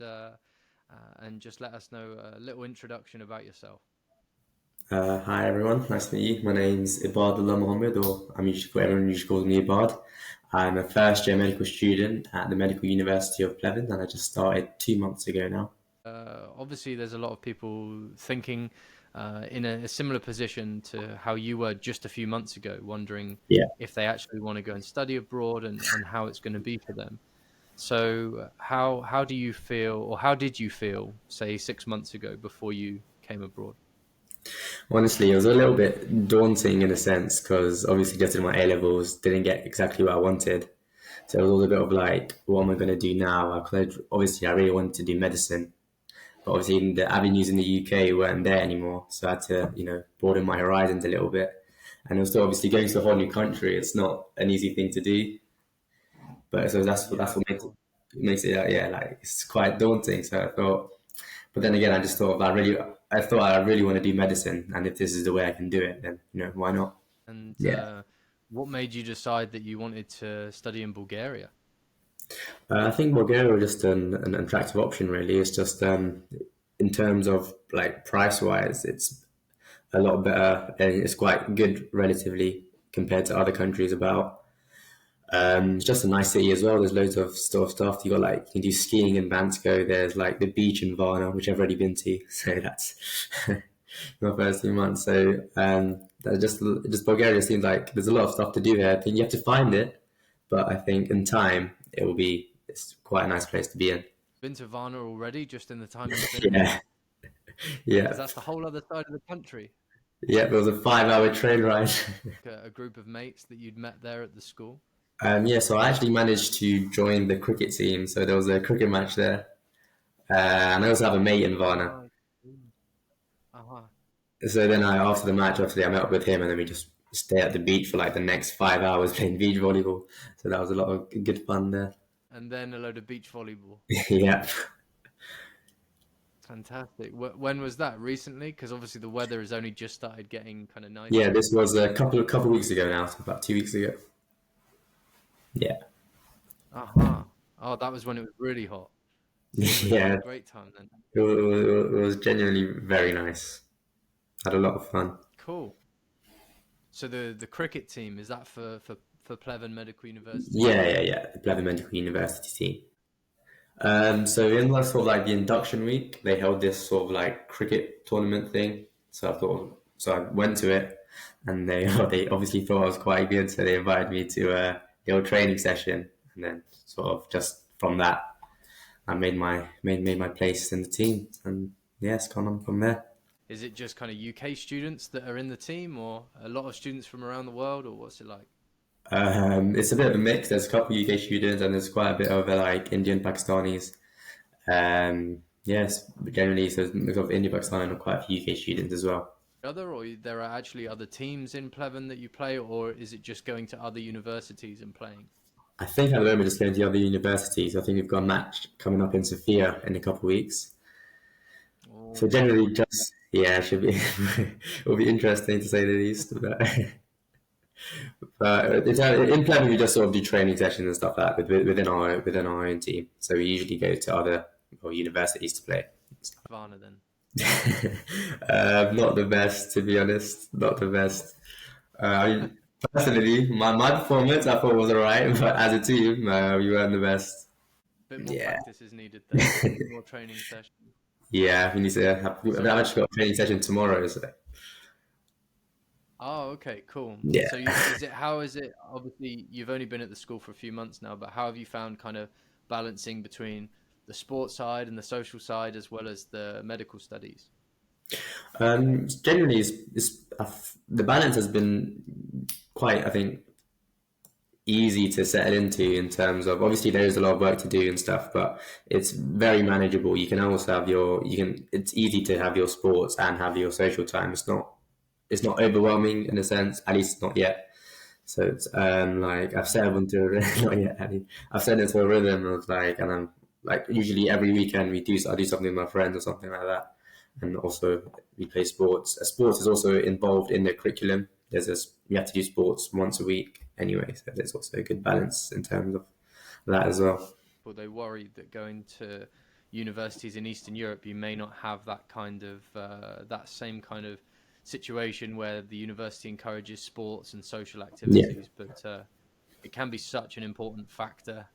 and just let us know a little introduction about yourself. Hi everyone, nice to meet you. My name's Ibadullah Mohammed, or everyone usually calls me Ibad. I'm a first year medical student at the Medical University of Pleven, and I just started 2 months ago now. Obviously, there's a lot of people thinking in a similar position to how you were just a few months ago, wondering Yeah. if they actually want to go and study abroad and how it's going to be for them. So, how do you feel, or how did you feel, say 6 months ago before you came abroad? Honestly, it was a little bit daunting in a sense because obviously getting my A levels didn't get exactly what I wanted. So it was all a bit of like, what am I going to do now? Obviously, I really wanted to do medicine, but obviously the avenues in the UK weren't there anymore. So I had to, broaden my horizons a little bit. And also, obviously, going to a whole new country, it's not an easy thing to do. But so Yeah, that's of what makes it course. makes it yeah, like it's quite daunting. So I thought, but then again, I just thought I thought I really want to do medicine, and if this is the way I can do it, then why not? And Yeah. what made you decide that you wanted to study in Bulgaria? I think Bulgaria was just an attractive option. Really, it's just in terms of like price wise, it's a lot better, and it's quite good relatively compared to other countries about. It's just a nice city as well. There's loads of stuff. You got like you can do skiing in Bansko. There's like the beach in Varna, which I've already been to. So that's my first 2 months. So that just Bulgaria seems like there's a lot of stuff to do here. I think you have to find it, but I think in time it's quite a nice place to be in. Been to Varna already, just in the time you've been here? Yeah, Because yeah, that's the whole other side of the country. yeah. There was a 5 hour train ride. A group of mates that you'd met there at the school. Yeah, so I actually managed to join the cricket team. So there was a cricket match there, and I also have a mate in Varna. Ah, I see. Uh-huh. So then after the match, obviously, I met up with him, and then we just stay at the beach for like the next 5 hours playing beach volleyball. So that was a lot of good fun there. And then a load of beach volleyball. Yeah, Fantastic. When was that? Recently? Because obviously the weather has only just started getting kind of yeah. nicer. This was a couple weeks ago now, so about 2 weeks ago. Yeah, Uh-huh. Oh, that was when it was really hot. So you must have had yeah. a great time then. It was genuinely very nice. Had a lot of fun. Cool. So the cricket team, is that for Pleven Medical University? Yeah. The Pleven Medical University team. So in the sort of like the induction week, they held this sort of like cricket tournament thing. So I went to it, and they they obviously thought I was quite good, so they invited me to a little training session, and then sort of just from that, I made my place in the team, and yeah, it's gone on from there. Is it just kind of UK students that are in the team, or a lot of students from around the world, or what's it like? It's a bit of a mix. There's a couple UK students, and there's quite a bit of like Indian Pakistanis. Yes, but generally, so there's a mix of Indian Pakistan and quite a few UK students as well. Other, or there are actually other teams in Pleven that you play, or is it just going to other universities and playing? I think at the moment just going to the other universities. I think we've got a match coming up in Sofia in a couple of weeks. Oh, So nice. generally, just yeah, it should be will be interesting to say the least. But in planning, we just sort of do training sessions and stuff like that within our own team. So we usually go to other universities to play. Varna then. Not the best, to be honest. Not the best. I mean, personally, my performance I thought was alright, but as a team, we weren't the best. Bit more Yeah. practice is needed then, more training sessions. Yeah, we need to have. I've So, actually got a training session tomorrow. So oh, okay, cool. yeah. So, how is it? Obviously, you've only been at the school for a few months now, but how have you found kind of balancing between the sports side and the social side as well as the medical studies? Generally, the balance has been quite, I think, easy to settle into in terms of obviously there is a lot of work to do and stuff, but it's very manageable. You can also have it's easy to have your sports and have your social time. It's not overwhelming in a sense, at least not yet. So it's like I've settled into not yet. I've settled into a rhythm of like, and I'm like usually every weekend I do something with my friends or something like that, and also we play sports. Sports is also involved in the curriculum. You have to do sports once a week anyway, so there's also a good balance in terms of that as well. Or they worry that going to universities in Eastern Europe, you may not have that kind of that same kind of situation where the university encourages sports and social Yeah, activities, but it can be such an important factor,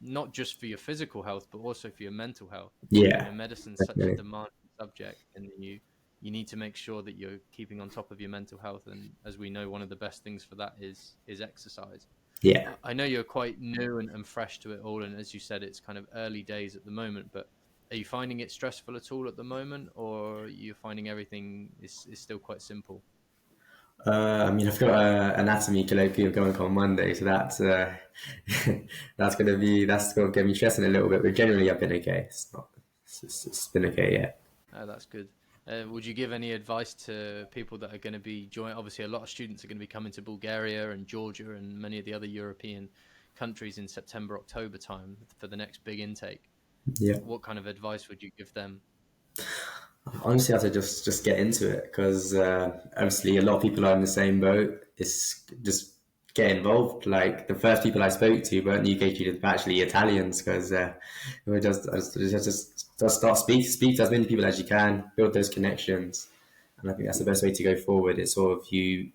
not just for your physical health, but also for your mental health. yeah, Medicine's such a definitely. demanding subject, and you need to make sure that you're keeping on top of your mental health. And as we know, one of the best things for that is exercise. Yeah. I know you're quite new and fresh to it all, and as you said, it's kind of early days at the moment. But are you finding it stressful at all at the moment, or are you finding everything is still quite simple? I mean, I've got anatomy colloquium going on Monday, so that's that's gonna get me stressing a little bit. But generally, I've been okay. It's been okay. Yeah. That's good. Would you give any advice to people that are going to be joining? Obviously, a lot of students are going to be coming to Bulgaria and Georgia and many of the other European countries in September, October time for the next big intake. Yeah. What kind of advice would you give them? Honestly, I have to just get into it because obviously a lot of people are in the same boat. It's just get involved. Like the first people I spoke to weren't UK students, but actually Italians, because we just start speak to as many people as you can, build those connections, and I think that's the best way to go forward. It's sort of you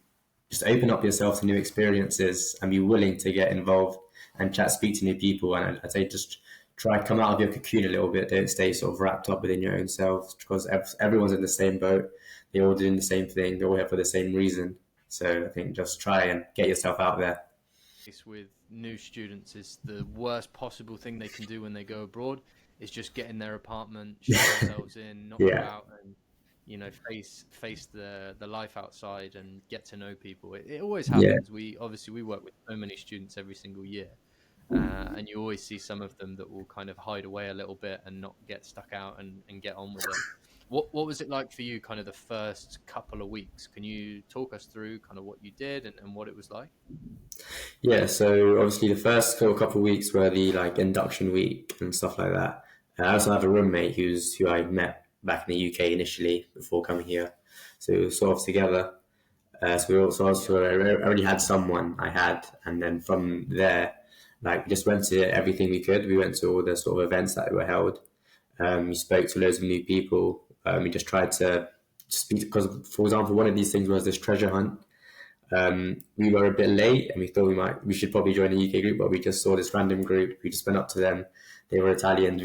just open up yourself to new experiences and be willing to get involved and chat, speak to new people. And I'd say just try come out of your cocoon a little bit. Don't stay sort of wrapped up within your own self because everyone's in the same boat. They're all doing the same thing. They're all here for the same reason. So I think just try and get yourself out there. With new students is the worst possible thing they can do when they go abroad is just get in their apartment, shut themselves in, not go Yeah, out and face the life outside and get to know people. It always yeah, happens. We work with so many students every single year, and you always see some of them that will kind of hide away a little bit and not get stuck out and get on with it. What was it like for you, kind of the first couple of weeks? Can you talk us through kind of what you did and what it was like? yeah. So obviously the first couple of weeks were the like induction week and stuff like that. I also have a roommate who I met back in the UK initially before coming here. So we were sort of together. So we Yeah. also I already had someone I had, and then from there, like just went to everything we could. We went to all the sort of events that were held. We spoke to loads of new people. We just tried to speak because, for example, one of these things was this treasure hunt. We were a bit late, and we thought we should probably join a UK group, but we just saw this random group. We just went up to them. They were Italian.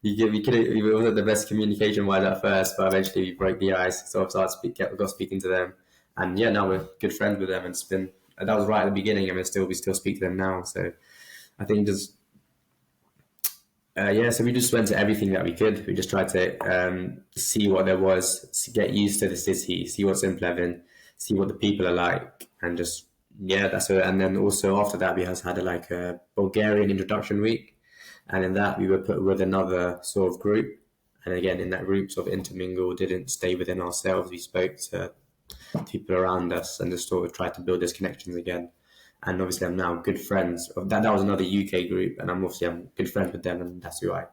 We couldn't. It wasn't the best communication wise at first, but eventually we broke the ice. So I got speaking to them, and yeah, now we're good friends with them. And it's been that was right at the beginning, and we still speak to them now. So I think just yeah, so we just went to everything that we could. We just tried to see what there was, get used to the city, see what's in Pleven, see what the people are like, and just yeah, that's it. And then also after that, we had like a Bulgarian introduction week, and in that we were put with another sort of group, and again in that group sort of intermingled, didn't stay within ourselves. We spoke to people around us and just sort of tried to build those connections again. And obviously, I'm now good friends. That was another UK group, and I'm good friends with them, and that's who I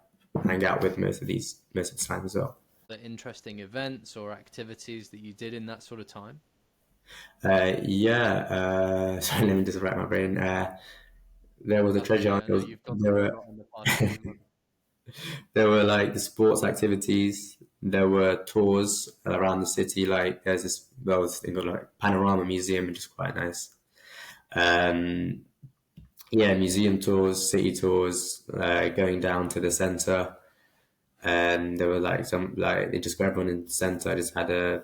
hang out with most of the time as well. The interesting events or activities that you did in that sort of time? Yeah, sorry, let me just wrap my brain. There was a That's treasure okay. hunt. I know you've gone There through were a lot in the past few months. there were like the sports activities. There were tours around the city. Like there was thing called like Panorama Museum, which is quite nice. Um, yeah, museum tours, city tours, going down to the center. And there were like some like they just got everyone in the center. I just had a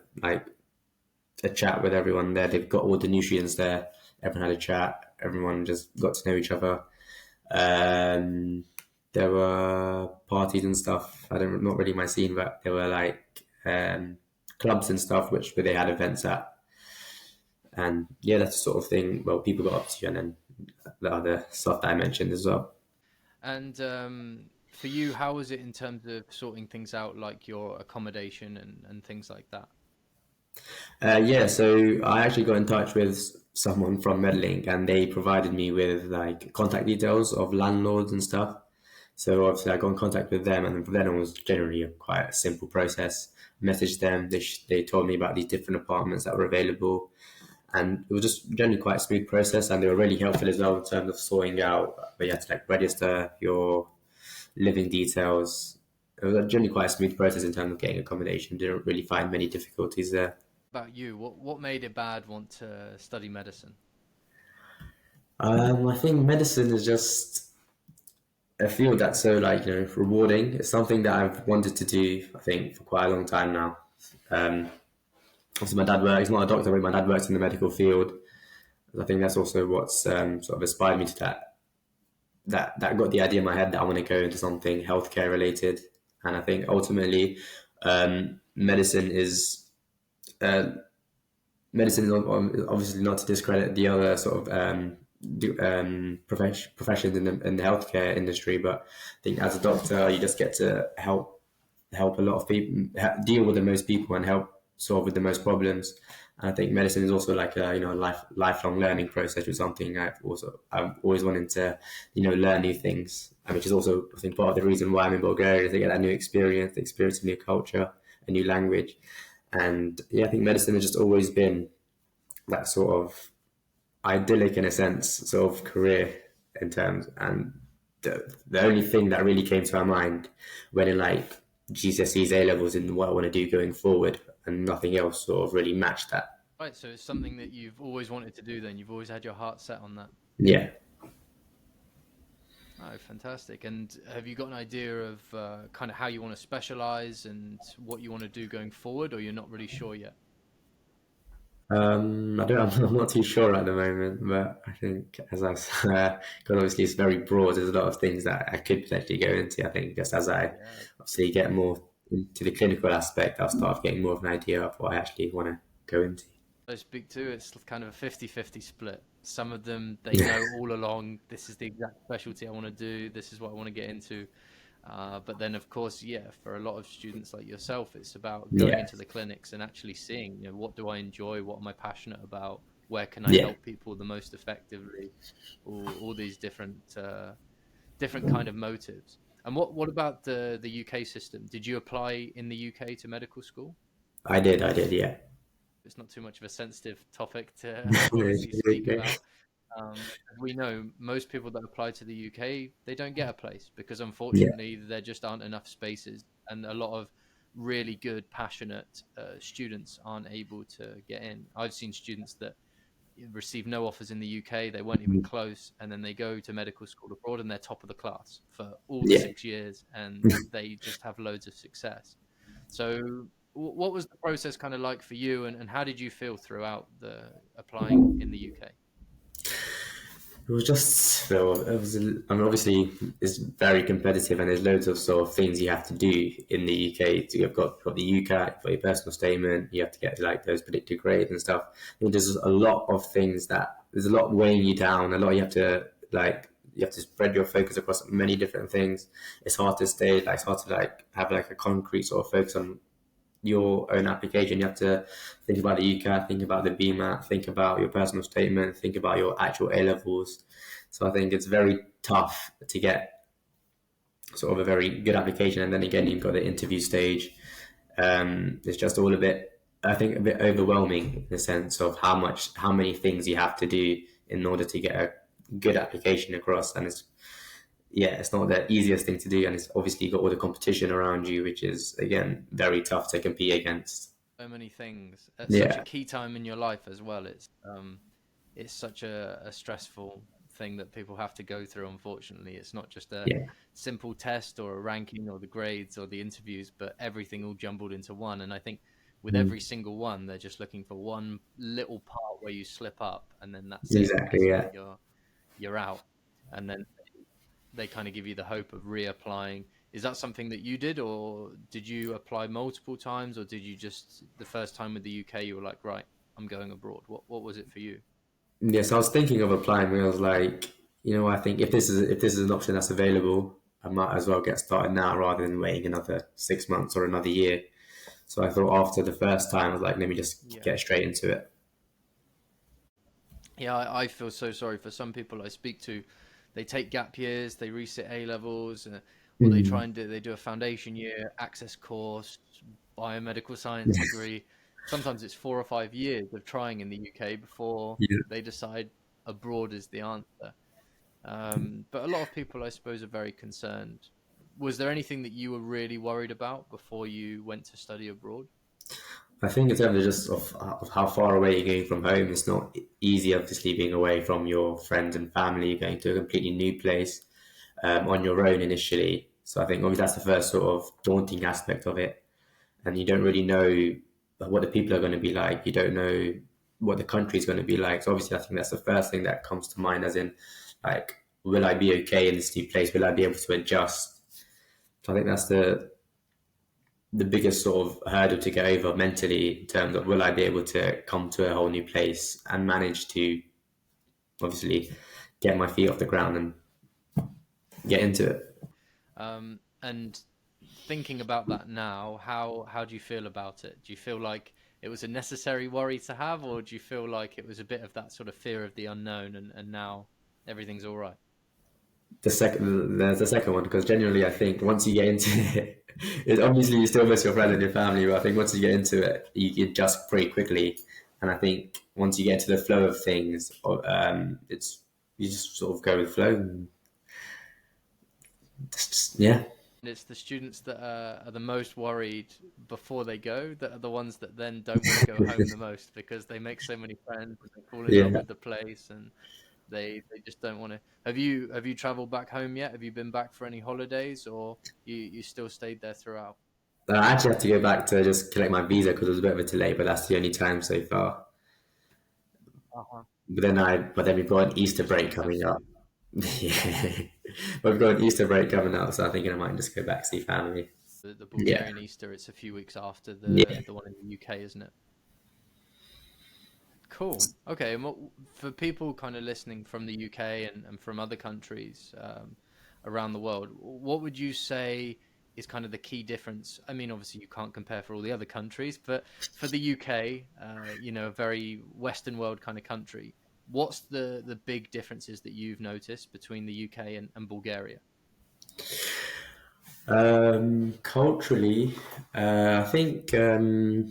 chat with everyone there. They've got all the nutrients there. Everyone had a chat. Everyone just got to know each other. Um, there were parties and stuff. I don't not really my scene, but there were like clubs and stuff where they had events at. And yeah, that's the sort of thing. Well, people got up to, and then the other stuff that I mentioned as well. And for you, how was it in terms of sorting things out, like your accommodation and things like that? Yeah, so I actually got in touch with someone from Medlink, and they provided me with like contact details of landlords and stuff. So obviously, I got in contact with them, and from then it was generally quite a simple process. Messaged them. They told me about these different apartments that were available, and it was just generally quite a smooth process. And they were really helpful as well in terms of sorting out. But you had to like register your living details, it was generally quite a smooth process in terms of getting accommodation. Didn't really find many difficulties there. About you, what made it bad want to study medicine? I think medicine is just a field that's so like rewarding. It's something that I've wanted to do, I think, for quite a long time now. Um, Obviously, my dad works. He's not a doctor, but my dad works in the medical field. I think that's also what's sort of inspired me to that. That got the idea in my head that I want to go into something healthcare related. And I think ultimately, medicine is uh, medicine is obviously not to discredit the other sort of professions in the healthcare industry, but I think as a doctor, you just get to help a lot of people, deal with the most people, and help solve with the most problems. And I think medicine is also like a lifelong learning process, or something I've always wanted to learn new things, and which is also I think part of the reason why I'm in Bulgaria, to get that new experience, the experience of new culture, a new language. And yeah, I think medicine has just always been that sort of idyllic in a sense sort of career in terms. And the only thing that really came to my mind when in like GCSEs, A levels, in what I want to do going forward, and nothing else sort of really matched that. Right, so it's something that you've always wanted to do. Then you've always had your heart set on that. Yeah. Oh, fantastic! And have you got an idea of kind of how you want to specialize and what you want to do going forward, or you're not really sure yet? I don't. I'm not too sure at the moment, but I think as I because obviously it's very broad. There's a lot of things that I could potentially go into. I think just as I Yeah, obviously get more into the clinical aspect, I'll start getting more of an idea of what I actually want to go into. I speak to, it's kind of a 50-50 split. Some of them, they Yeah, know all along, this is the exact specialty I want to do, this is what I want to get into. But then, of course, yeah, for a lot of students like yourself, it's about going yeah, into the clinics and actually seeing, what do I enjoy? What am I passionate about? Where can I yeah. help people the most effectively? All these different kind of motives. And what about the UK system? Did you apply in the UK to medical school? I did, yeah. It's not too much of a sensitive topic to obviously speak Okay. about. As we know, most people that apply to the UK, they don't get a place because Yeah, unfortunately there just aren't enough spaces, and a lot of really good, passionate students aren't able to get in. I've seen students that receive no offers in the UK, they weren't even close, and then they go to medical school abroad and they're top of the class for all the yeah. 6 years, and they just have loads of success. So, what was the process kind of like for you, and how did you feel throughout the applying in the UK? It was just, well, it was, I mean, obviously, it's very competitive, and there's loads of sort of things you have to do in the UK. So you've got the UCAT, you've got your personal statement, you have to get like those predicted grades and stuff. I think there's a lot of things there's a lot weighing you down, a lot you have to like, you have to spread your focus across many different things. It's hard to stay, like, it's hard to like have like a concrete sort of focus on your own application. You have to think about the UCAT, think about the BMAT, think about your personal statement, think about your actual A levels. So I think it's very tough to get sort of a very good application. And then again, you've got the interview stage. It's just all a bit, I think, a bit overwhelming in the sense of how many things you have to do in order to get a good application across. And it's not the easiest thing to do, and it's obviously got all the competition around you, which is again very tough to compete against. So many things at such a Yeah, key time in your life as well. It's such a stressful thing that people have to go through. Unfortunately, it's not just a yeah, simple test or a ranking or the grades or the interviews, but everything all jumbled into one. And I think with every mm, single one, they're just looking for one little part where you slip up, and then that's it. exactly. Basically, Yeah, you're out, and then they kind of give you the hope of reapplying. Is that something that you did, or did you apply multiple times, or did you just the first time with the UK you were like, right, I'm going abroad? What was it for you? yes. I was thinking of applying. But I was like, I think if this is an option that's available, I might as well get started now rather than waiting another 6 months or another year. So I thought after the first time, I was like, let me just Yeah, get straight into it. yeah. I feel so sorry for some people I speak to. They take gap years, they resit A levels, or Mm. they do a foundation year, access course, biomedical science degree. Sometimes it's 4 or 5 years of trying in the UK before Yeah, they decide abroad is the answer. But a lot of people, I suppose, are very concerned Was there anything that you were really worried about before you went to study abroad? I think in terms of just of how far away you're going from home, it's not easy, obviously, being away from your friends and family, going to a completely new place on your own initially. So I think obviously that's the first sort of daunting aspect of it. And you don't really know what the people are going to be like. You don't know what the country is going to be like. So obviously, I think that's the first thing that comes to mind, as in, like, will I be okay in this new place? Will I be able to adjust? So I think that's the biggest sort of hurdle to get over mentally, in terms of will I be able to come to a whole new place and manage to obviously get my feet off the ground and get into it. And thinking about that now, how do you feel about it? Do you feel like it was a necessary worry to have, or do you feel like it was a bit of that sort of fear of the unknown, and now everything's all right? There's the second one, because generally I think once you get into it, obviously you still miss your friends and your family, but I think once you get into it, you adjust pretty quickly. And I think once you get into the flow of things, it's you just sort of go with the flow. And yeah, And it's the students that are the most worried before they go that are the ones that then don't want to go home the most, because they make so many friends and they fall in love yeah. with the place, and they just don't want to. Have you traveled back home yet? Have you been back for any holidays, or you still stayed there throughout? I actually have to go back to just collect my visa because it was a bit of a delay, but that's the only time so far. Uh-huh. But then we've got an Easter break Nice. coming up. Yeah, but we've got an Easter break coming up, so I'm thinking I might just go back see family. The Yeah, Bulgarian Easter, it's a few weeks after yeah, the one in the UK, isn't it? Cool. Okay. And for people kind of listening from the UK and from other countries around the world, what would you say is kind of the key difference? I mean, obviously you can't compare for all the other countries, but for the UK, a very Western world kind of country, what's the big differences that you've noticed between the UK and Bulgaria? Culturally, I think if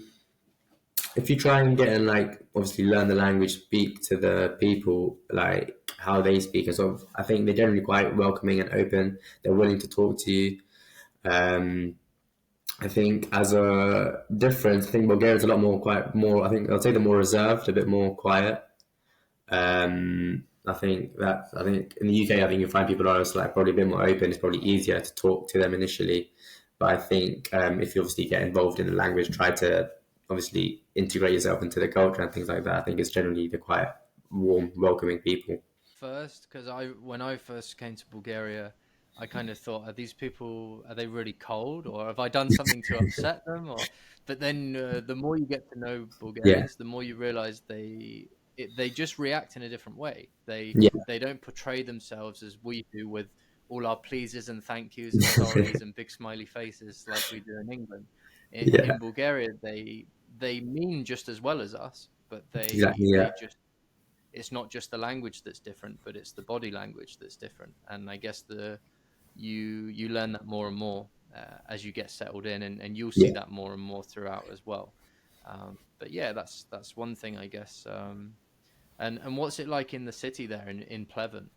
you try and get and like obviously learn the language, speak to the people like how they speak, and sort of, I think they're generally quite welcoming and open. They're willing to talk to you. Um, I think as a difference, I think Bulgaria's a lot more quite more. I think I'll say they're more reserved, a bit more quiet. I think in the UK, I think you find people are also like probably a bit more open. It's probably easier to talk to them initially. But I think if you obviously get involved in the language, try to obviously integrate yourself into the culture and things like that. I think it's generally the quite warm, welcoming people. First, because when I first came to Bulgaria, I kind of thought, are they really cold, or have I done something to upset them? Or, but then the more you get to know Yeah, Bulgarians, the more you realize they just react in a different way. yeah, They don't portray themselves as we do with all our pleases and thank yous and sorries and big smiley faces like we do in England. yeah, In Bulgaria, they mean just as well as us, but exactly. Yeah, they just it's not just the language that's different, but it's the body language that's different. And I guess you learn that more and more as you get settled in, and you'll see yeah. that more and more throughout as well. But yeah, that's one thing I guess. And what's it like in the city there in Pleven?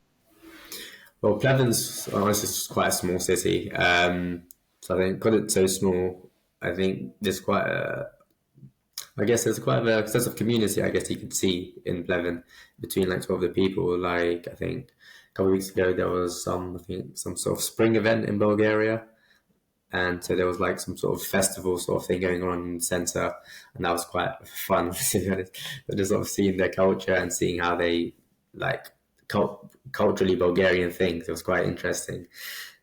Well, Pleven's honestly just quite a small city. So I think because it's so small, I think there's quite a I guess there's quite a sense of community, I guess you could see in Pleven between like 12 of the people. Like, I think a couple of weeks ago, there was I think, some sort of spring event in Bulgaria. And so there was like some sort of festival sort of thing going on in the center. And that was quite fun, to be honest. But just sort of seeing their culture and seeing how they like culturally Bulgarian things. It was quite interesting.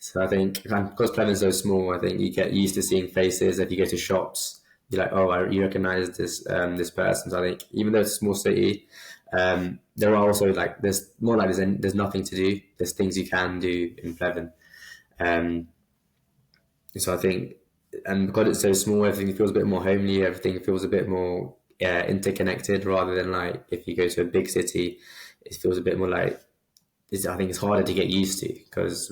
So I think because Pleven's so small, I think you get used to seeing faces. If you go to shops, you're like, oh, you recognize this person. So I think even though it's a small city, there are also like there's more like there's nothing to do. There's things you can do in Pleven. Um, so I think, and because it's so small, everything feels a bit more homely. Everything feels a bit more interconnected, rather than like if you go to a big city, it feels a bit more like I think it's harder to get used to because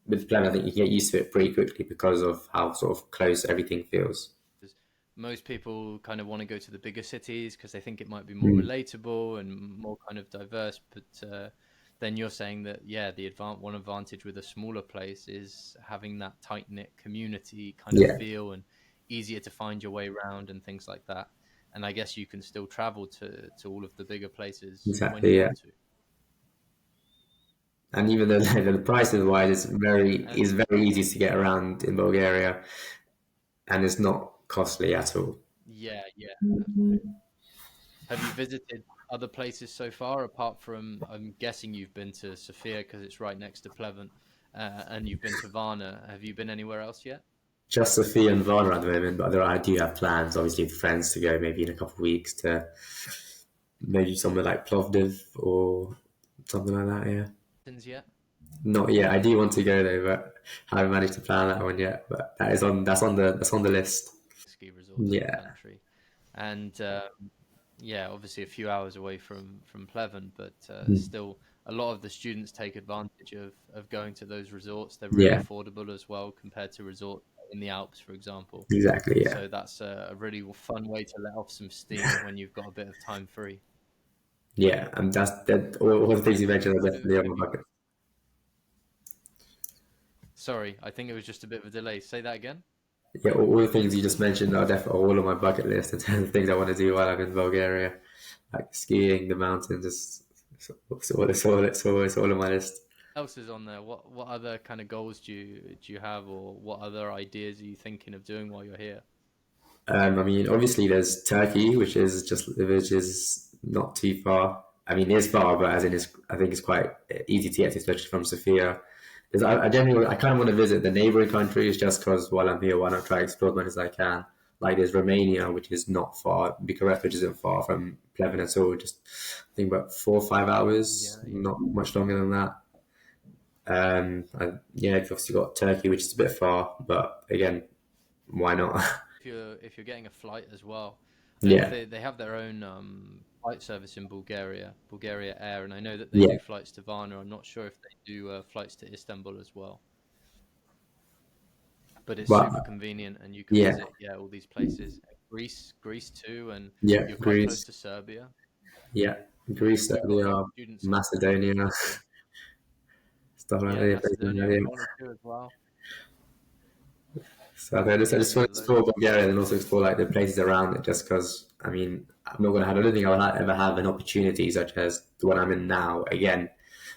with Plan, I think you get used to it pretty quickly because of how sort of close everything feels. 'Cause most people kind of want to go to the bigger cities because they think it might be more Mm. relatable and more kind of diverse. But then you're saying that, yeah, one advantage with a smaller place is having that tight knit community kind of Yeah, feel, and easier to find your way around and things like that. And I guess you can still travel to all of the bigger places when you exactly. Yeah, want to. and even though the prices wise, And is very easy to get around in Bulgaria, and it's not costly at all. yeah, yeah. Have you visited other places so far, apart from, I'm guessing you've been to Sofia because it's right next to Pleven, and you've been to Varna. Have you been anywhere else yet? Just Sophia and Varna at the moment, but I do have plans, obviously, with friends to go maybe in a couple of weeks to maybe somewhere like Plovdiv or something like that. Yeah, Yet? not yet. I do want to go though, but haven't managed to plan that one yet. But that's on the list. Ski resorts in the Yeah, country, and yeah, obviously a few hours away from Pleven, but still a lot of the students take advantage of going to those resorts. They're really yeah, affordable as well compared to resorts in the Alps, for example. exactly. Yeah, So that's a really fun way to let off some steam when you've got a bit of time free. yeah, and that's that. All the things you mentioned are definitely on Have my you? bucket. Sorry, I think it was just a bit of a delay. Say that again. Yeah, all the things you just mentioned are definitely all on my bucket list in terms of things I want to do while I'm in Bulgaria, like skiing, the mountains. It's all on my list. Else is on there? What other kind of goals do you have, or what other ideas are you thinking of doing while you're here? I mean, obviously there's Turkey, which is not too far. I mean, it is far, but as in, I think it's quite easy to get to, especially from Sofia. I generally, I kind of want to visit the neighboring countries just because while I'm here, why not try to explore as much as I can? Like there's Romania, which is not far, Bucharest, which isn't far from Pleven at all. Just I think about 4 or 5 hours, Yeah, yeah. not much longer than that. Yeah, you've obviously got Turkey, which is a bit far, but again, why not? If you're getting a flight as well, I think Yeah, they have their own flight service in Bulgaria, Bulgaria Air, and I know that they yeah. do flights to Varna. I'm not sure if they do flights to Istanbul as well, but it's super But convenient, and you can yeah, visit, yeah, all these places. Greece too, and yeah, you're quite close Greece, to Serbia. yeah, Greece, We've got a few Serbia, students in Macedonia, Serbia. stuff like Yeah, that. Places Macedonia, like I've that. gone to as well. So I Yeah, just want yeah, to explore Bulgaria and also explore like the places around it. Just because I mean, I'm not gonna have. I don't think I'll ever have an opportunity such as the one I'm in now again,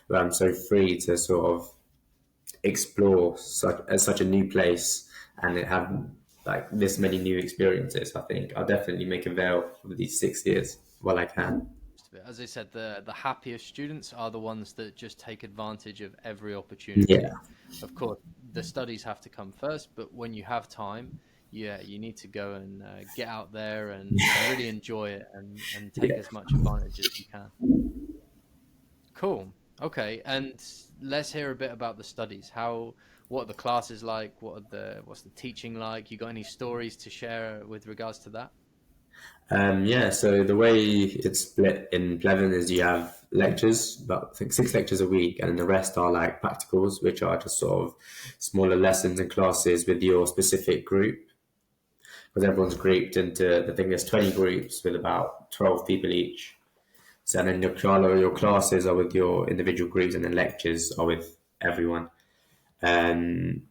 where I'm so free to sort of explore such a new place and have like this many new experiences. I think I'll definitely make avail of these 6 years while I can. As I said, the happiest students are the ones that just take advantage of every Yeah, opportunity. Of course, the studies have to come first, but when you have time, yeah, you need to go and get out there and really enjoy it, and take yeah. as much advantage as you can. Cool. Okay, and let's hear a bit about the studies. What are the classes like? What's the teaching like? You got any stories to share with regards to that? Yeah, so the way it's split in Pleven is you have lectures, about I think 6 lectures a week, and then the rest are like practicals, which are just sort of smaller lessons and classes with your specific group. Because everyone's grouped into, I think there's 20 groups with about 12 people each. So and then your classes are with your individual groups, and then lectures are with everyone. Um,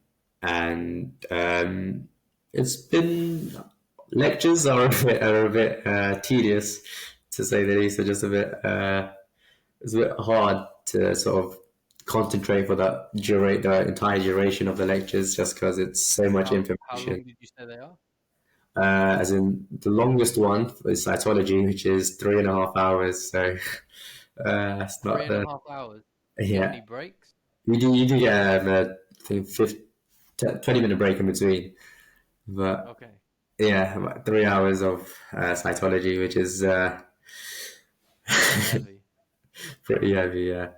and it's been lectures are a bit tedious to say the least. They're just a bit it's a bit hard to sort of concentrate for the entire duration of the lectures just because it's so much How information. long did you say they are? As in the longest one is cytology, which is 3.5 hours. So it's Three not and a the half hours. Do you get yeah. any breaks? You do get I think 20-minute break in between, but Okay, yeah, about 3 hours of cytology, which is pretty heavy. pretty heavy. Yeah.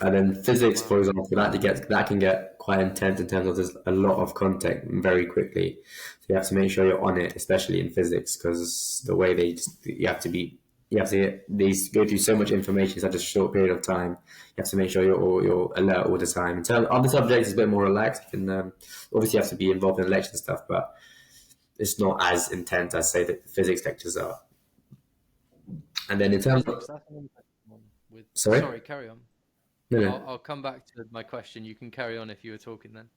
And then physics, for Wow. example, that can get quite intense in terms of there's a lot of content very quickly. So you have to make sure you're on it, especially in physics, because the way you have to these go through so much information in such a short period of time. You have to make sure you're alert all the time. In terms other subjects, it's a bit more relaxed. You can obviously you have to be involved in the lecture and stuff, but it's not as intense as say the physics lectures are. And then in terms of Physics, that's an interesting one. with Sorry? sorry, carry on. No, no. I'll come back to my question. You can carry on if you were talking then.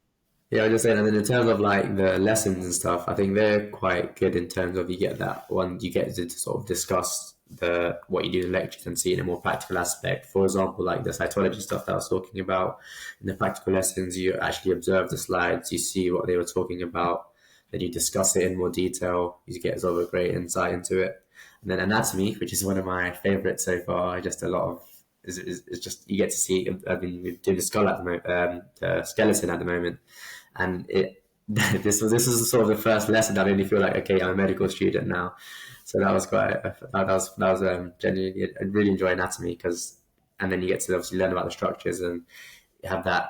Yeah, I was just saying, and then in terms of like the lessons and stuff, I think they're quite good in terms of you get that one, you get to sort of discuss the what you do in lectures and see it in a more practical aspect. For example, like the cytology stuff that I was talking about in the practical lessons, you actually observe the slides, you see what they were talking about, then you discuss it in more detail, you get sort of a great insight into it. And then anatomy, which is one of my favorites so far, just a lot of is just you get to see. I mean, we're doing the skull at the moment, the skeleton at the moment, and it this is sort of the first lesson that made me feel like okay, I'm a medical student now. So that was quite that was genuinely I really enjoy anatomy because and then you get to obviously learn about the structures and have that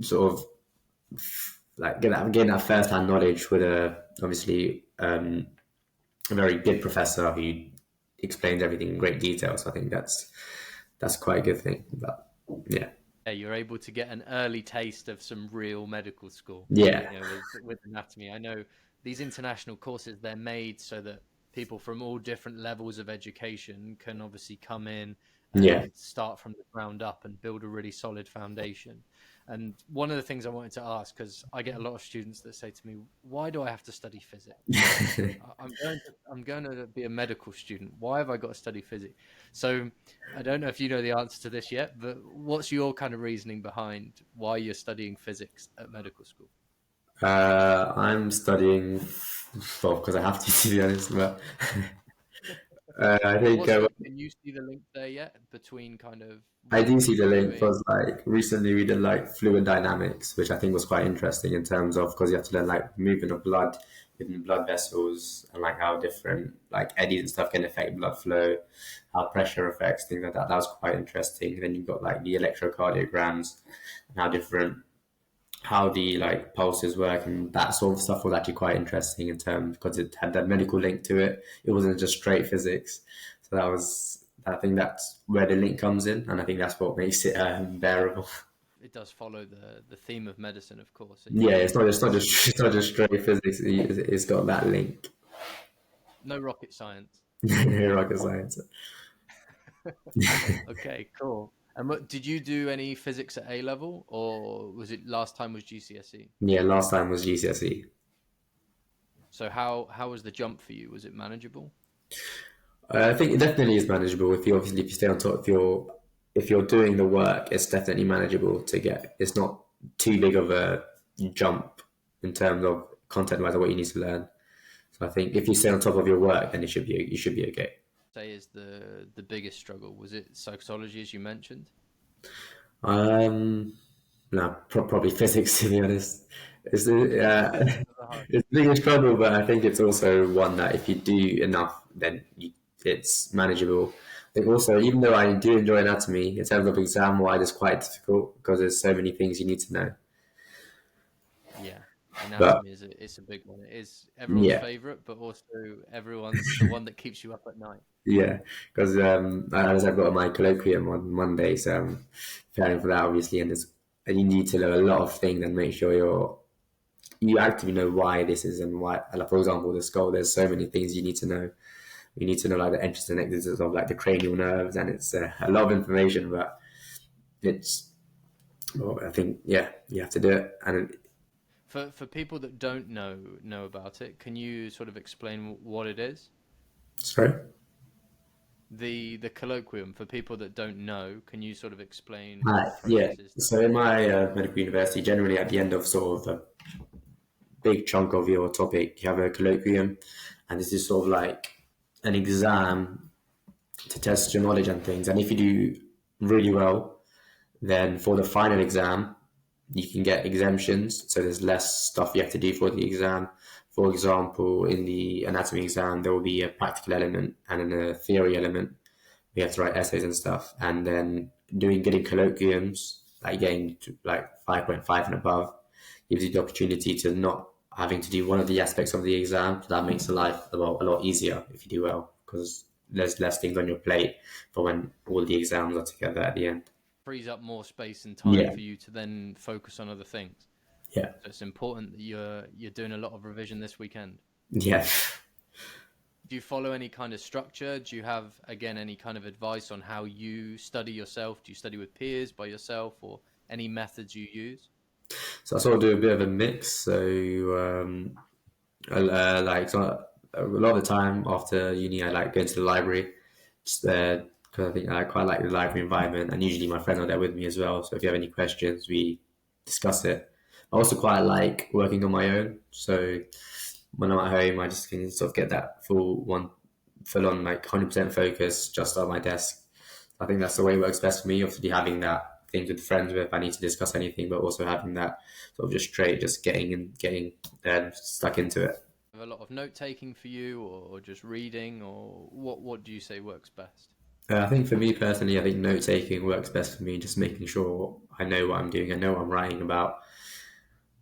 sort of like get that first hand knowledge with a obviously a very good professor who explains everything in great detail. So I think that's quite a good thing. But yeah, Yeah, you're able to get an early taste of some real medical school, yeah, with anatomy. I know these international courses, they're made so that people from all different levels of education can obviously come in yeah. and start from the ground up and build a really solid foundation. And one of the things I wanted to ask, because I get a lot of students that say to me, "Why do I have to study physics? I'm going to be a medical student. Why have I got to study physics?" So I don't know if you know the answer to this yet, but what's your kind of reasoning behind why you're studying physics at medical school? I'm studying, well, because I have to be honest. But I think What's the? Can you see the link there yet between kind of I do what see the you're link doing? because like recently we did like fluid dynamics, which I think was quite interesting in terms of because you have to learn like movement of blood within blood vessels and like how different like eddies and stuff can affect blood flow, how pressure affects things like that. That was quite interesting. Then you've got like the electrocardiograms and how different how the like pulses work and that sort of stuff was actually quite interesting in terms because it had that medical link to it. It wasn't just straight physics. So that was I think that's where the link comes in, and I think that's what makes it bearable. It does follow the theme of medicine, of course, and Yeah, it's it's not just straight physics. It's got that link. no rocket science. Rocket science. Okay, cool. And did you do any physics at A level, or was it last time was GCSE? Yeah, last time was GCSE. So how was the jump for you? Was it manageable? I think it definitely is manageable if you obviously if you stay on top if you're doing the work, it's definitely manageable to get. It's not too big of a jump in terms of content wise or what you need to learn. So I think if you stay on top of your work, then you should be okay. Say is the biggest struggle? Was it psychology as you mentioned? Um, no, probably physics to be honest. It's The hard. it's the biggest trouble, but I think it's also one that if you do enough, then it's manageable. I think also, even though I do enjoy anatomy, in terms of exam wise, it's quite difficult because there's so many things you need to know. Yeah, But anatomy is it's a big one. It is everyone's yeah, favorite, but also everyone's the one that keeps you up at night. yeah, because as I've got my colloquium on Monday, so I'm preparing for that obviously, and you need to know a lot of things and make sure you actively know why this is and why. Like for example, the skull. There's so many things you need to know. You need to know like the entrances and exits of like the cranial nerves, and it's a lot of information. But it's, well, I think, yeah, you have to do it. And For people that don't know about it, can you sort of explain what it is? sorry. The colloquium for people that don't know, can you sort of explain what the Yeah. process is? So in my medical university, generally at the end of sort of a big chunk of your topic, you have a colloquium, and this is sort of like an exam to test your knowledge and things. And if you do really well, then for the final exam, you can get exemptions. So there's less stuff you have to do for the exam. For example, in the anatomy exam, there will be a practical element and a theory element. We have to write essays and stuff. And then getting colloquiums, like getting to like 5.5 and above, gives you the opportunity to not having to do one of the aspects of the exam. So that makes the life a lot easier if you do well because there's less things on your plate for when all the exams are together at the end. Frees up more space and time Yeah, for you to then focus on other things. yeah, So it's important that you're doing a lot of revision this weekend. yeah. Do you follow any kind of structure? Do you have, again, any kind of advice on how you study yourself? Do you study with peers, by yourself, or any methods you use? So I sort of do a bit of a mix. So like so a lot of the time after uni, I like going to the library, just because I think I quite like the library environment, and usually my friends are there with me as well. So if you have any questions, we discuss it. I also quite like working on my own. So when I'm at home, I just can sort of get that full on like 100% focus just on my desk. I think that's the way it works best for me. Obviously, having that things with friends with if I need to discuss anything, but also having that sort of just straight, just getting stuck into it. A lot of note taking for you, or just reading, or what do you say works best? I think for me personally, I think note taking works best for me. Just making sure I know what I'm doing, I know what I'm writing about.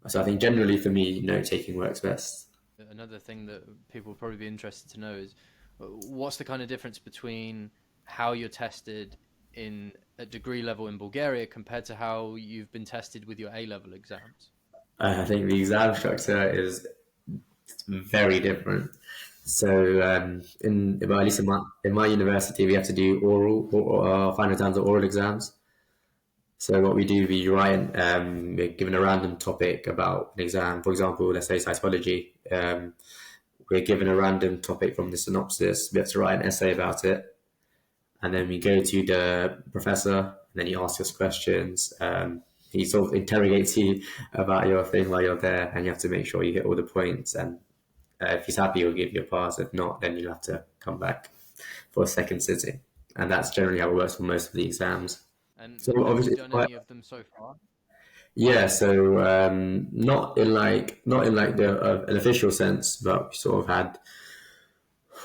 So I think generally for me, note taking works best. Another thing that people will probably be interested to know is what's the kind of difference between how you're tested in a degree level in Bulgaria compared to how you've been tested with your A level exams? I think the exam structure is very different. So well, at least in my university, we have to do final exams or oral exams. So what we do, we write, we're given a random topic about an exam. For example, let's say psychology. We're given a random topic from the synopsis. We have to write an essay about it, and then we go to the professor, and then he asks us questions. He sort of interrogates you about your thing while you're there, and you have to make sure you hit all the points. And if he's happy, he'll give you a pass. If not, then you'll have to come back for a second sitting. And that's generally how it works for most of the exams. And So have you obviously, done any of them so far? yeah. So not in like the an official sense, but we sort of had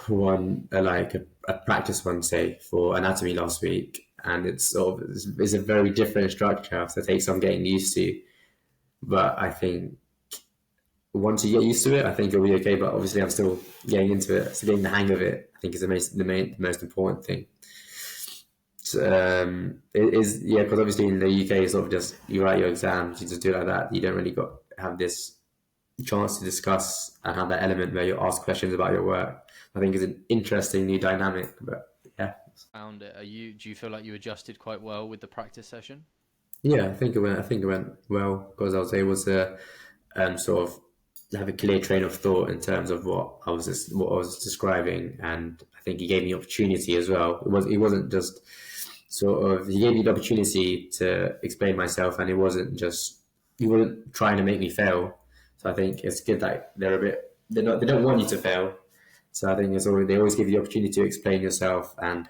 one a practice one say for anatomy last week, and it's a very different structure. So it takes some getting used to. But I think once you get used to it, I think it'll be okay. But obviously, I'm still getting into it. So getting the hang of it, I think is the most important thing. It is, yeah, because obviously in the UK, it's sort of just you write your exams, you just do it like that. You don't really got have this chance to discuss and have that element where you ask questions about your work. I think is an interesting new dynamic. But yeah, Found it? Do you feel like you adjusted quite well with the practice session? yeah, I think it went well because I was able to sort of have a clear train of thought in terms of what I was describing, and I think he gave me opportunity as well. It wasn't just sort of he gave me the opportunity to explain myself, and it wasn't just he wasn't trying to make me fail. So I think it's good that they don't want you to fail. So I think they always give you the opportunity to explain yourself and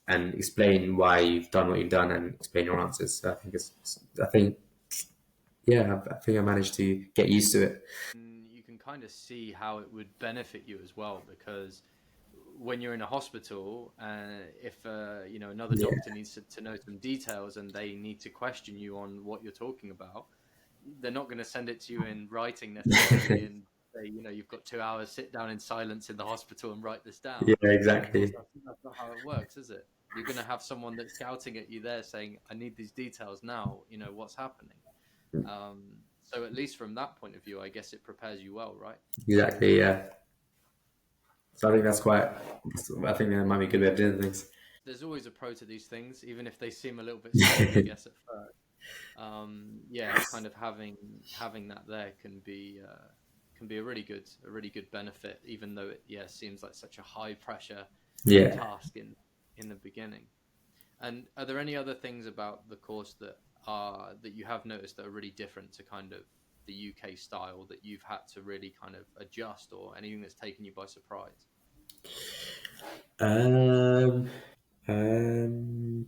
explain why you've done what you've done and explain your answers. So I think yeah, I think I managed to get used to it. And you can kind of see how it would benefit you as well, because when you're in a hospital, if another Yeah, doctor needs to know some details and they need to question you on what you're talking about, they're not going to send it to you in writing necessarily and say, you've got 2 hours, sit down in silence in the hospital and write this down. yeah, Of course, exactly, that's not how it works, is it? You're going to have someone that's shouting at you there saying, I need these details now, what's happening. Um, so at least from that point of view, I guess it prepares you well, right? exactly. Yeah. So I think I think that might be a good way of doing things. There's always a pro to these things, even if they seem a little bit silly, I guess, at first. Yeah, kind of having that there can be a really good benefit, even though it seems like such a high pressure Yeah. task in the beginning. And are there any other things about the course that you have noticed that are really different to kind of the UK style that you've had to really kind of adjust, or anything that's taken you by surprise? Um. Um.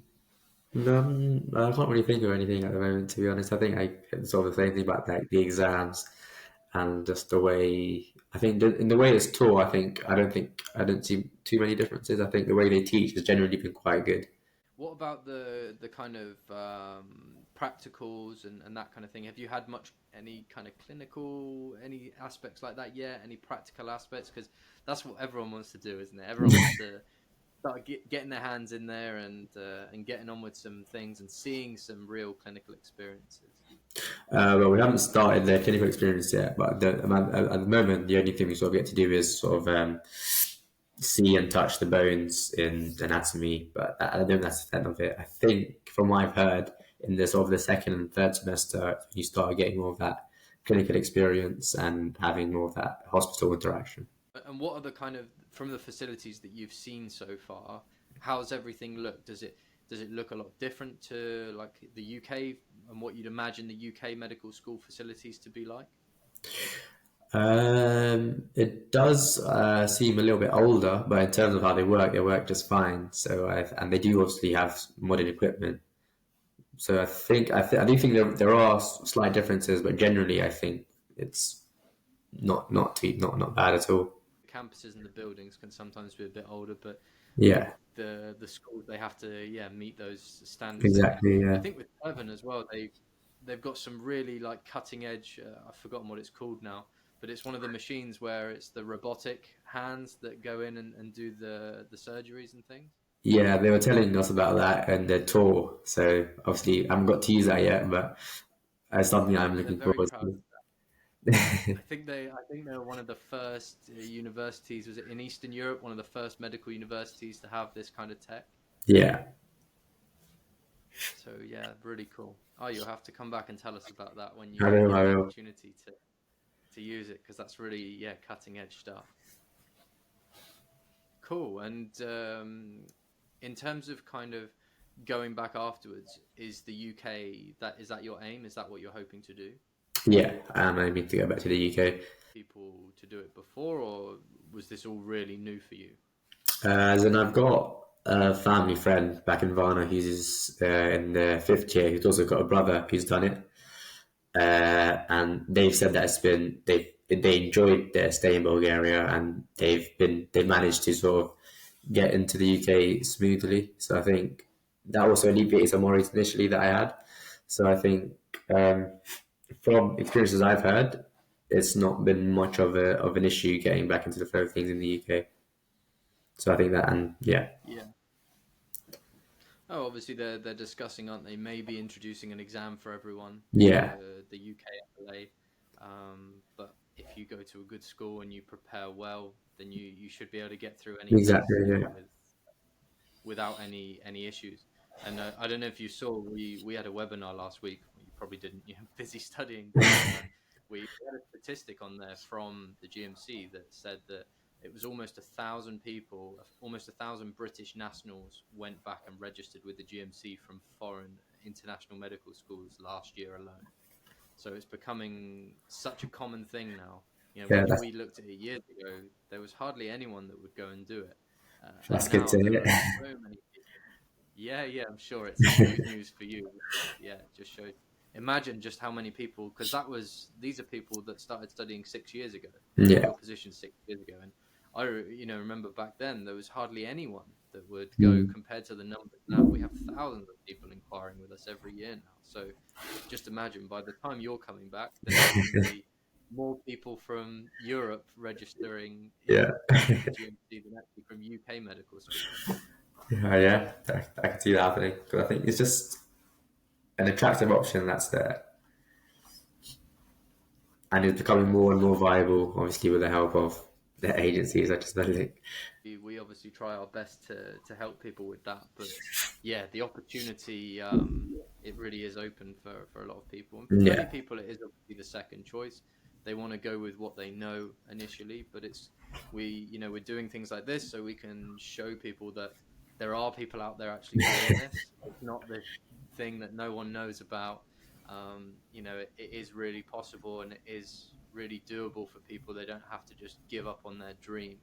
No, I can't really think of anything at the moment. To be honest, I think I sort of the same thing about like the exams and just the way I think in the way it's taught. I don't see too many differences. I think the way they teach has generally been quite good. What about the kind of practicals and that kind of thing? Have you had any kind of any aspects like that yet? Any practical aspects? Because that's what everyone wants to do, isn't it? Everyone wants to start getting their hands in there and getting on with some things and seeing some real clinical experiences. Well, we haven't started the clinical experience yet, but at the moment, the only thing we sort of get to do is sort of see and touch the bones in anatomy. But I don't think that's the extent of it. I think, from what I've heard, in the sort of the second and third semester, you start getting more of that clinical experience and having more of that hospital interaction. And what are the kind of, from the facilities that you've seen so far, how's everything look? Does it look a lot different to like the UK and what you'd imagine the UK medical school facilities to be like? It does seem a little bit older, but in terms of how they work just fine. And they do obviously have modern equipment. So I do think there are slight differences, but generally I think it's not bad at all. The campuses and the buildings can sometimes be a bit older, but Yeah, the schools, they have to, yeah, meet those standards. And exactly. I Yeah, think with Pleven as well, they've got some really like cutting edge. I've forgotten what it's called now, but it's one of the machines where it's the robotic hands that go in and do the surgeries and things. yeah. They were telling us about that and their tour. So obviously I haven't got to use that yet, but it's something I'm They're looking very forward proud. to. I think they're one of the first universities. Was it in Eastern Europe? One of the first medical universities to have this kind of tech. Yeah, So yeah, really cool. Oh, you'll have to come back and tell us about that when I you will. get I the will. opportunity to use it, because that's really, yeah, cutting edge stuff. Cool. And in terms of kind of going back afterwards, is the UK, that is that your aim? Is that what you're hoping to do? Yeah, I'm aiming to go back to the UK. People to do it before, or was this all really new for you? As in, I've got a family friend back in Varna who's in the fifth year, who's also got a brother who's done it. And they've said that they enjoyed their stay in Bulgaria and they've managed to sort of get into the UK smoothly. So I think that also alleviated some worries initially that I had. So I think um, from experiences I've had, it's not been much of an issue getting back into the flow of things in the UK. So I think that, and yeah, Yeah. Oh, obviously they're discussing, aren't they? Maybe introducing an exam for everyone for yeah, the UK FLA. But if you go to a good school and you prepare well, then you should be able to get through any exactly, test yeah, without any issues. And I don't know if you saw, we had a webinar last week. Well, you probably didn't. You're busy studying. But, we had a statistic on there from the GMC that said that it was almost 1,000 people, almost 1,000 British nationals went back and registered with the GMC from foreign international medical schools last year alone. So it's becoming such a common thing now. You know, yeah. when we looked at it years ago, there was hardly anyone that would go and do it. And That's good now to there hear. are so many people. Yeah, yeah, I'm sure it's good news for you. Yeah, it just shows. Imagine just how many people, because these are people that started studying 6 years ago, took Yeah. your position 6 years ago. And remember back then there was hardly anyone that would go Mm. compared to the numbers now. We have thousands of people inquiring with us every year now. So just imagine by the time you're coming back, there's going to be more people from Europe registering Yeah. with the GMC than actually from UK medical schools. Yeah, I can see that happening because I think it's just an attractive option that's there, and it's becoming more and more viable. Obviously, with the help of the agencies such as Medlink. We obviously try our best to help people with that, but yeah, the opportunity, it really is open for a lot of people, and for many Yeah, people it is obviously the second choice. They want to go with what they know initially, but we're doing things like this so we can show people that there are people out there actually doing this. It's not this thing that no one knows about. It is really possible, and it is really doable for people. They don't have to just give up on their dream.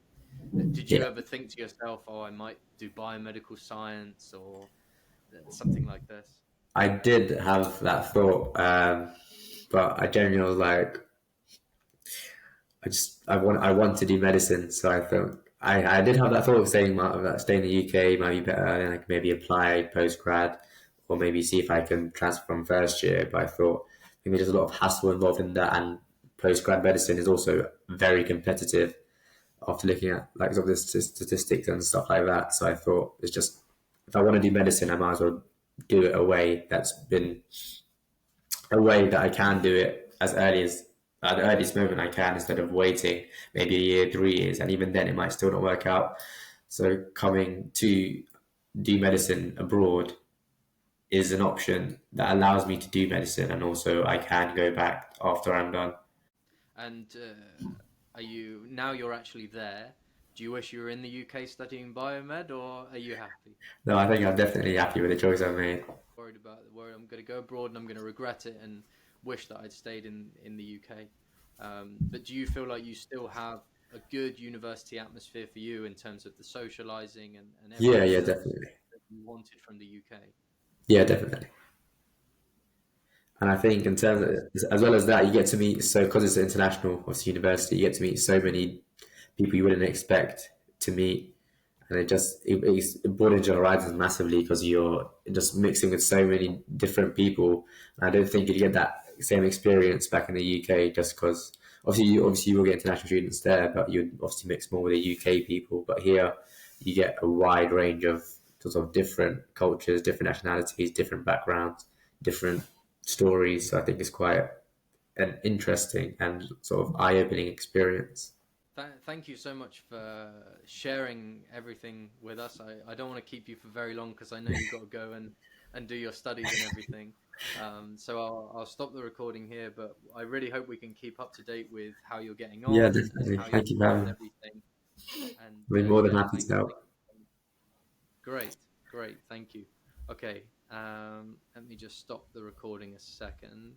Did you yeah. ever think to yourself, "Oh, I might do biomedical science or something like this"? I did have that thought, but I genuinely was like, I want to do medicine, so I thought I did have that thought of stay in the UK might be better, and I could maybe apply post grad, or maybe see if I can transfer from first year. But I thought maybe there's a lot of hassle involved in that, and post grad medicine is also very competitive. After looking at like some of the statistics and stuff like that, so I thought it's just if I want to do medicine, I might as well do it a way that's been a way that I can do it as early as at the earliest moment I can, instead of waiting maybe a year, 3 years, and even then it might still not work out. So coming to do medicine abroad is an option that allows me to do medicine, and also I can go back after I'm done. And are you now you're actually there? Do you wish you were in the UK studying biomed, or are you happy? No, I think I'm definitely happy with the choice I've made. Worried I'm going to go abroad and I'm going to regret it and wish that I'd stayed in the UK. But do you feel like you still have a good university atmosphere for you in terms of the socializing and Yeah, everything yeah, that definitely. you wanted from the UK? Yeah, definitely. And I think in terms of, as well as that, you get to meet, so because it's an international obviously university, you get to meet so many people you wouldn't expect to meet, and it broadens your horizons massively because you're just mixing with so many different people. And I don't think you'd get that same experience back in the UK, just because obviously you will get international students there, but you'd obviously mix more with the UK people. But here you get a wide range of sort of different cultures, different nationalities, different backgrounds, different stories. So I think it's quite an interesting and sort of eye-opening experience. Thank you so much for sharing everything with us. I don't want to keep you for very long because I know you've got to go and do your studies and everything. So I'll stop the recording here, but I really hope we can keep up to date with how you're getting Yeah, on and definitely. how you Thank you for having find me. everything. And I've been more than yeah, happy to help. thank you. Great, great, thank you. Okay, let me just stop the recording a second.